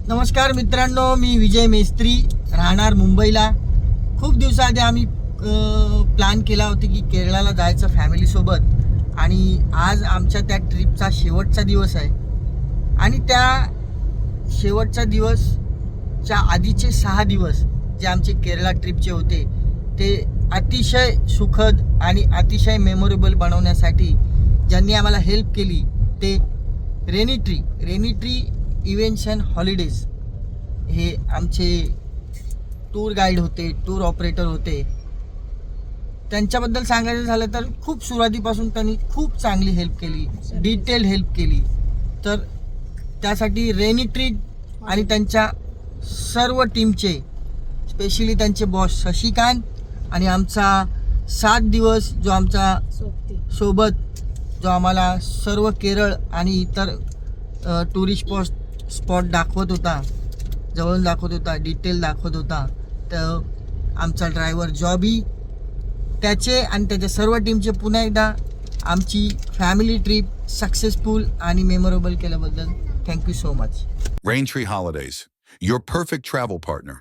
नमस्कार मित्रांनो, मी विजय मेस्त्री, राहणार मुंबईला. खूप दिवसाआधी आम्ही प्लॅन केला होता की केरळाला जायचं फॅमिलीसोबत, आणि आज आमच्या त्या ट्रिपचा शेवटचा दिवस आहे. आणि त्या शेवटचा दिवसच्या आधीचे 6 दिवस जे आमचे केरळा ट्रिपचे होते ते अतिशय सुखद आणि अतिशय मेमोरेबल बनवण्यासाठी ज्यांनी आम्हाला हेल्प केली ते rainy tree events and holidays हे आमचे टूर गाईड होते, टूर ऑपरेटर होते. त्यांच्याबद्दल सांगायचं झालं तर खूप सुरुवातीपासून त्यांनी खूप चांगली हेल्प केली, डिटेल हेल्प केली. तर त्यासाठी रेनी ट्री आणि त्यांच्या सर्व टीमचे, स्पेशली त्यांचे बॉस शशिकांत आणि आमचा 7 दिवस जो आमचा सोबत जो आम्हाला सर्व केरळ आणि इतर टुरिस्ट स्पॉट दाखवत होता, जवळून दाखवत होता, डिटेल दाखवत होता. तर आमचा ड्रायव्हर जॉबी, त्याचे आणि त्याच्या सर्व टीमचे पुन्हा एकदा आमची फॅमिली ट्रिप सक्सेसफुल आणि मेमोरेबल केल्याबद्दल thank you so much. Raintree Holidays, your perfect travel partner.